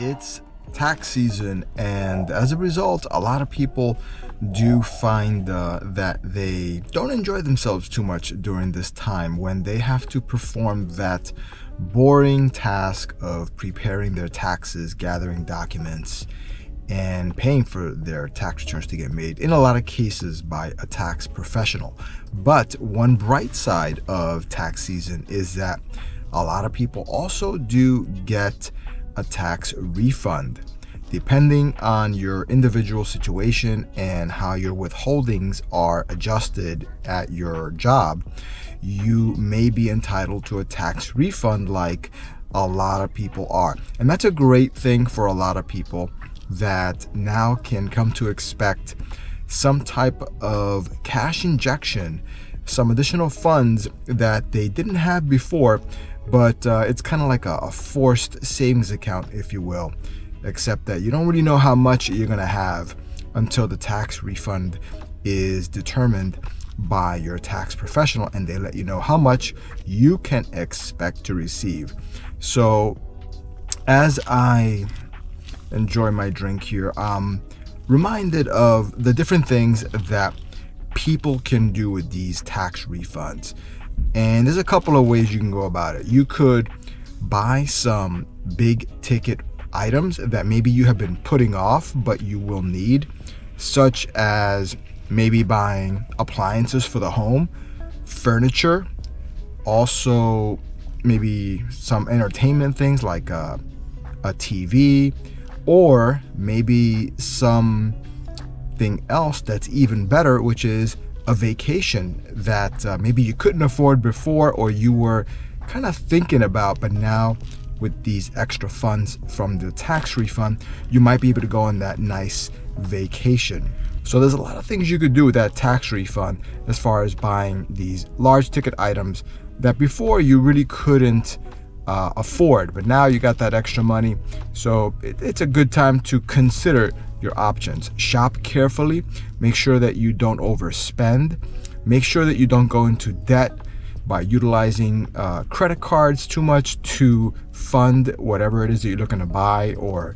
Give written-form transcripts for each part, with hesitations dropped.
It's tax season, and as a result, a lot of people do find that they don't enjoy themselves too much during this time when they have to perform that boring task of preparing their taxes, gathering documents, and paying for their tax returns to get made, in a lot of cases by a tax professional. But one bright side of tax season is that a lot of people also do get a tax refund. Depending on your individual situation and how your withholdings are adjusted at your job, you may be entitled to a tax refund like a lot of people are. And that's a great thing for a lot of people that now can come to expect some type of cash injection, some additional funds that they didn't have before, but it's kind of like a forced savings account, if you will, except that you don't really know how much you're going to have until the tax refund is determined by your tax professional and they let you know how much you can expect to receive. So as I enjoy my drink here, I'm reminded of the different things that people can do with these tax refunds. And there's a couple of ways you can go about it. You could buy some big ticket items that maybe you have been putting off but you will need, such as maybe buying appliances for the home, furniture, also maybe some entertainment things like a TV, or maybe something else that's even better, which is a vacation that maybe you couldn't afford before, or you were kind of thinking about, but now with these extra funds from the tax refund, you might be able to go on that nice vacation. So there's a lot of things you could do with that tax refund as far as buying these large ticket items that before you really couldn't afford, but now you got that extra money. So it's a good time to consider your options. Shop carefully, make sure that you don't overspend, make sure that you don't go into debt by utilizing credit cards too much to fund whatever it is that you're looking to buy or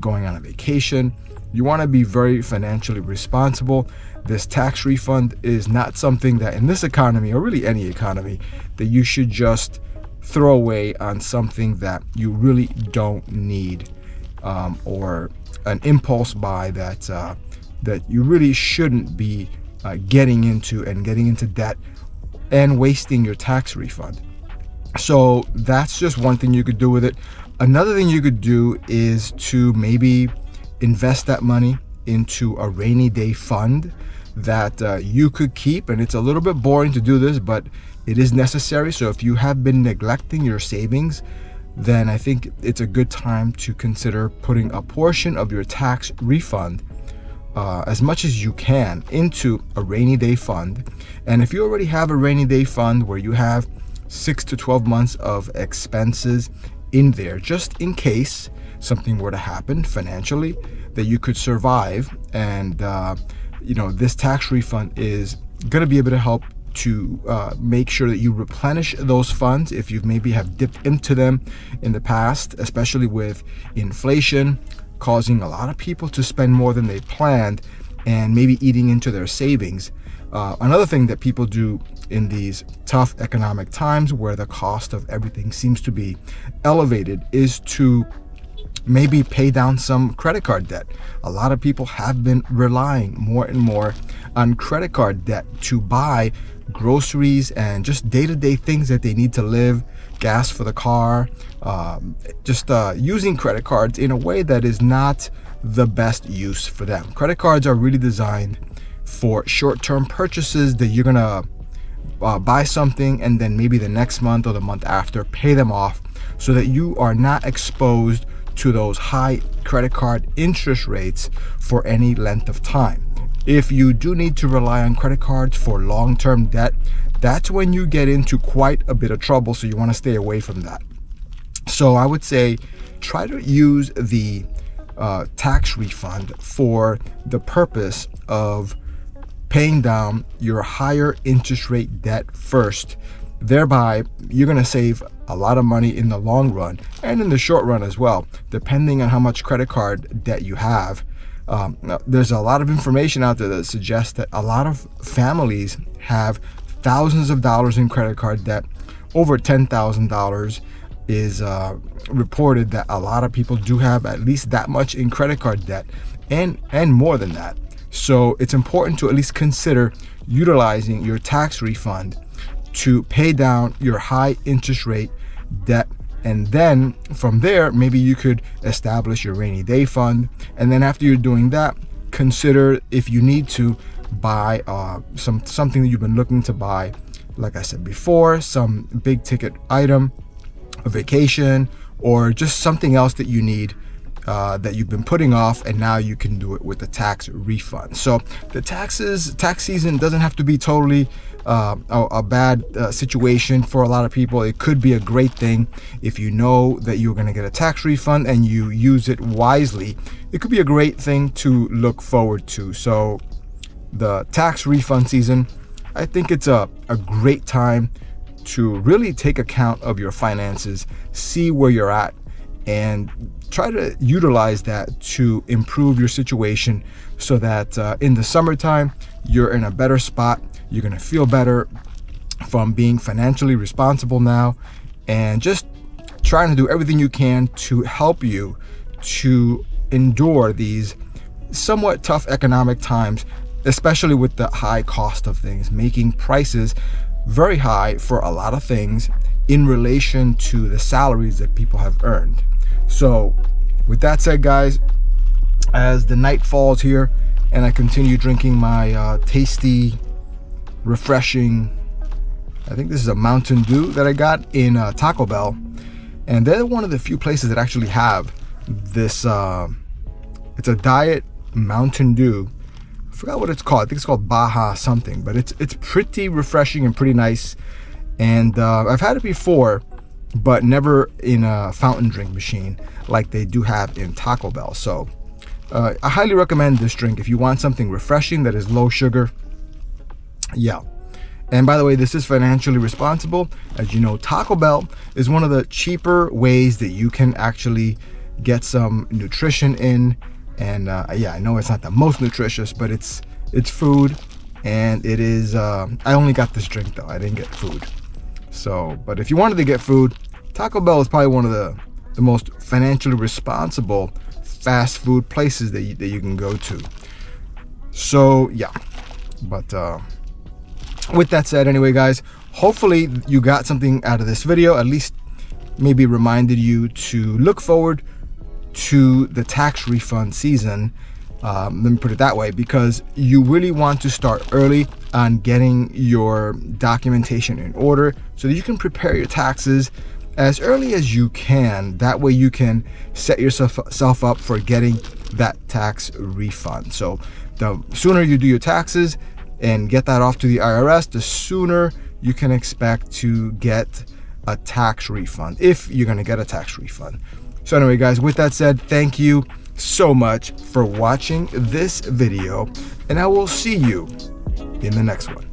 going on a vacation. You want to be very financially responsible. This tax refund is not something that in this economy, or really any economy, that you should just throw away on something that you really don't need, or an impulse buy that you really shouldn't be getting into debt and wasting your tax refund. So that's just one thing you could do with it. Another thing you could do is to maybe invest that money into a rainy day fund that you could keep. And it's a little bit boring to do this, but it is necessary. So if you have been neglecting your savings, then I think it's a good time to consider putting a portion of your tax refund, as much as you can, into a rainy day fund. And if you already have a rainy day fund where you have 6 to 12 months of expenses in there, just in case something were to happen financially, that you could survive, and this tax refund is going to be able to help to make sure that you replenish those funds if you maybe have dipped into them in the past, especially with inflation causing a lot of people to spend more than they planned and maybe eating into their savings. Another thing that people do in these tough economic times where the cost of everything seems to be elevated is to maybe pay down some credit card debt. A lot of people have been relying more and more on credit card debt to buy groceries and just day-to-day things that they need to live, gas for the car, using credit cards in a way that is not the best use for them. Credit cards are really designed for short-term purchases that you're gonna buy something and then maybe the next month or the month after pay them off, so that you are not exposed to those high credit card interest rates for any length of time. If you do need to rely on credit cards for long-term debt, that's when you get into quite a bit of trouble, so you want to stay away from that. So I would say try to use the tax refund for the purpose of paying down your higher interest rate debt first. Thereby, you're going to save a lot of money in the long run and in the short run as well, depending on how much credit card debt you have. There's a lot of information out there that suggests that a lot of families have thousands of dollars in credit card debt. Over $10,000 is reported that a lot of people do have at least that much in credit card debt, and more than that. So it's important to at least consider utilizing your tax refund to pay down your high interest rate debt. And then from there, maybe you could establish your rainy day fund. And then after you're doing that, consider if you need to buy something that you've been looking to buy. Like I said before, some big ticket item, a vacation, or just something else that you need that you've been putting off, and now you can do it with a tax refund. So the tax season doesn't have to be totally a bad situation for a lot of people. It could be a great thing if you know that you're going to get a tax refund and you use it wisely. It could be a great thing to look forward to. So the tax refund season, I think it's a great time to really take account of your finances, see where you're at, and try to utilize that to improve your situation so that in the summertime, you're in a better spot. You're going to feel better from being financially responsible now, and just trying to do everything you can to help you to endure these somewhat tough economic times, especially with the high cost of things, making prices very high for a lot of things in relation to the salaries that people have earned. So with that said, guys, as the night falls here and I continue drinking my tasty, refreshing, I think this is a Mountain Dew that I got in Taco Bell, and they're one of the few places that actually have this it's a diet Mountain Dew. I forgot what it's called. I think it's called Baja something, but it's pretty refreshing and pretty nice. And I've had it before, but never in a fountain drink machine like they do have in Taco Bell. So I highly recommend this drink if you want something refreshing that is low sugar. Yeah. And by the way, this is financially responsible. As you know, Taco Bell is one of the cheaper ways that you can actually get some nutrition in. And yeah, I know it's not the most nutritious, but it's food, and it is I only got this drink though. I didn't get food. So, but if you wanted to get food, Taco Bell is probably one of the most financially responsible fast food places that you can go to. So yeah, but with that said, anyway, guys, hopefully you got something out of this video, at least maybe reminded you to look forward to the tax refund season. Let me put it that way, because you really want to start early on getting your documentation in order so that you can prepare your taxes as early as you can. That way you can set yourself up for getting that tax refund. So the sooner you do your taxes and get that off to the IRS, the sooner you can expect to get a tax refund, if you're going to get a tax refund. So anyway, guys, with that said, thank you so much for watching this video, and I will see you in the next one.